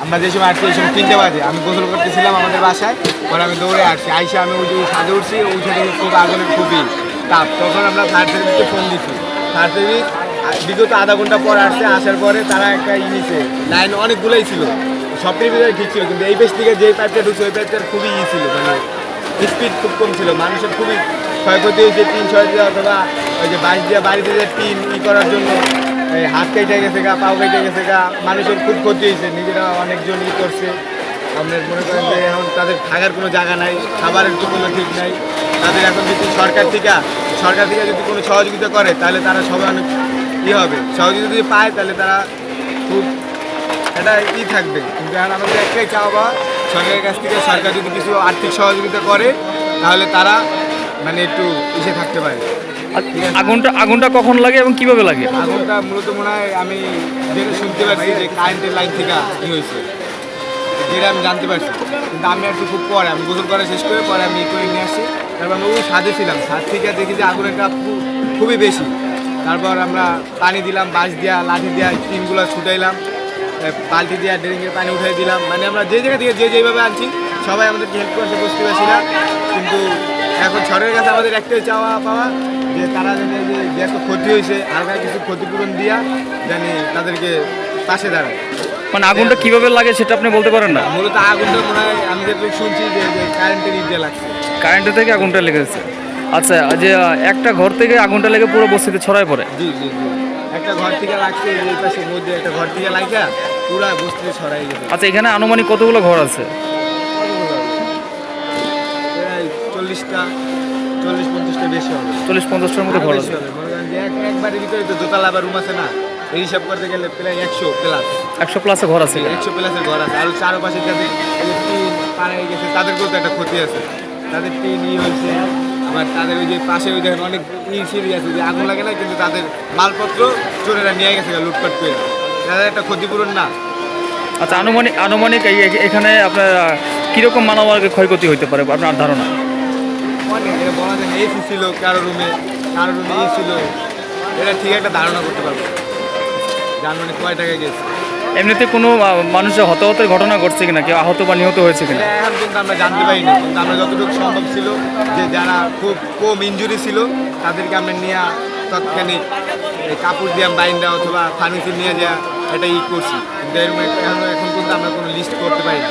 আমরা যে সময় আসছি এই সময় 3টে বাজে, আমি গোসল করতেছিলাম আমাদের বাসায়, পরে আমি দৌড়ে আসছি, আইসা আমি ওই যে ছাদে উঠছি, ওই ছাদে খুব আগুনের খুবই তাপ। তখন আমরা ফায়ার সার্ভিসকে ফোন দিচ্ছি, ফায়ার সার্ভিস বিগত আধা ঘন্টা পর আসছে, আসার পরে তারা একটা নিছে, লাইন অনেকগুলোই ছিল, সবটির ভিতরে ঠিক ছিল, কিন্তু এই বেশ থেকে যে পাইপটা ঢুকছে ওই পাইপটার খুবই ছিল, মানে স্পিড খুব কম ছিল, মানুষের খুবই ক্ষয়ক্ষতি হয়েছে। টিন ছয় দিয়ে অথবা ওই যে বাঁশ দিয়ে বাড়িতে যে টিন করার জন্য এই হাত কেটে গেছে গা, পাও কেটে গেছে গা, মানুষের খুব ক্ষতি হয়েছে, নিজেরা অনেকজন করছে। আপনার মনে করেন যে এখন তাদের থাকার কোনো জায়গা নাই, খাবারের তো কোনো ঠিক নাই, তাদের এখন যদি সরকার থেকে যদি কোনো সহযোগিতা করে তাহলে তারা সবাই অনেক হবে, সহযোগিতা যদি পায় তাহলে তারা খুব এটা থাকবে। কিন্তু এখন আমাদের একটাই চাওয়া, সরকারের কাছ থেকে সরকার যদি কিছু আর্থিক সহযোগিতা করে তাহলে তারা মানে একটু থাকতে পারে। আগুনটা কখন লাগে এবং কিভাবে লাগে? আগুনটা মূলত মনে হয় আমি যেটা শুনতে পারছি যে কারেন্টের লাইন থেকে হয়েছে, যেটা আমি জানতে পারছি, কিন্তু আমি আসছি খুব পরে, আমি গোসল করা শেষ করে পরে আমি করে নিয়ে আসছি। তারপর আমি ওই ছাদে ছিলাম, ছাদ থেকে দেখি যে আগুনের তাপ খুবই বেশি। তারপর আমরা পানি দিলাম, বাঁশ দিয়া লাঠি দিয়া টিনগুলো ছুটাইলাম, বালতি দিয়া ড্রেনের পানি উঠাই দিলাম, মানে আমরা যে জায়গা থেকে যেভাবে আনছি সবাই আমাদেরকে হেল্প করছে বস্তিবাসীরা। কিন্তু এখন সরকারের কাছে আমাদের একটাই চাওয়া পাওয়া যে তারা যে এত ক্ষতি হয়েছে হালকা কিছু ক্ষতিপূরণ দিয়া জানি তাদেরকে পাশে দাঁড়ায়। মানে আগুনটা কিভাবে লাগে সেটা আপনি বলতে পারেন না? মূলত আগুনটা মনে হয় আমি যেটুকু শুনছি যে কারেন্টের দিয়ে লাগছে, কারেন্টের থেকে আগুনটা লেগেছে। আচ্ছা, যে একটা ঘর থেকে আগুনটা লেগে পুরো বস্তিতে ছড়ায় পড়ে? জি জি জি, একটা ঘর থেকে লাগছে, এই পাশের মধ্যে একটা ঘর থেকে লাগা পুরো বস্তিতে ছড়াই গেছে। আচ্ছা, এখানে আনুমানিক কতগুলো ঘর আছে? 40-50টা বেশি হবে, 40-50টার মতো ঘর আছে। মনে করেন যে একবারের ভিতরে তো দোতলা বা রুম আছে না, এই হিসাব করতে গেলে প্রায় 100 প্লাসে ঘর আছে। 100 প্লাসের ঘর আছে। আর চারপাশে যাদের টিন পাড়ায় গেছে তাদেরকেও তো একটা ক্ষতি আছে, তাদের টিন হয়েছে, আবার তাদের ওই যে পাশে ওই দেখেন অনেক সিঁড়ি আছে, যে আগুন লাগে না কিন্তু তাদের মালপত্র চোরেরা নিয়ে গেছে লুটপাট করে, তাদের একটা ক্ষতিপূরণ না। আচ্ছা, আনুমানিক এখানে আপনার কীরকম মানবাধিকার ক্ষয়ক্ষতি হতে পারে আপনার ধারণা? অনেক, এটা বলা যায় এসি ছিল কারো রুমে ই ছিল, এটা ঠিক একটা ধারণা করতে পারবো যার মানে কয় টাকায় গেছে। এমনিতে কোনো মানুষের হতাহতের ঘটনা ঘটছে কিনা, কেউ আহত বা নিহত হয়েছে কিনা? এখন কিন্তু আমরা জানতে পারিনি, কিন্তু আমরা যতটুকু সম্ভব ছিল যে যারা খুব কম ইনজুরি ছিল তাদেরকে আমরা নিয়ে তৎক্ষণিক এই কাপড় দিয়ে বাইন্দা অথবা ফার্মেসি নিয়ে যাওয়া এটা করছি, কিন্তু এখন কিন্তু আমরা কোনো লিস্ট করতে পারিনি।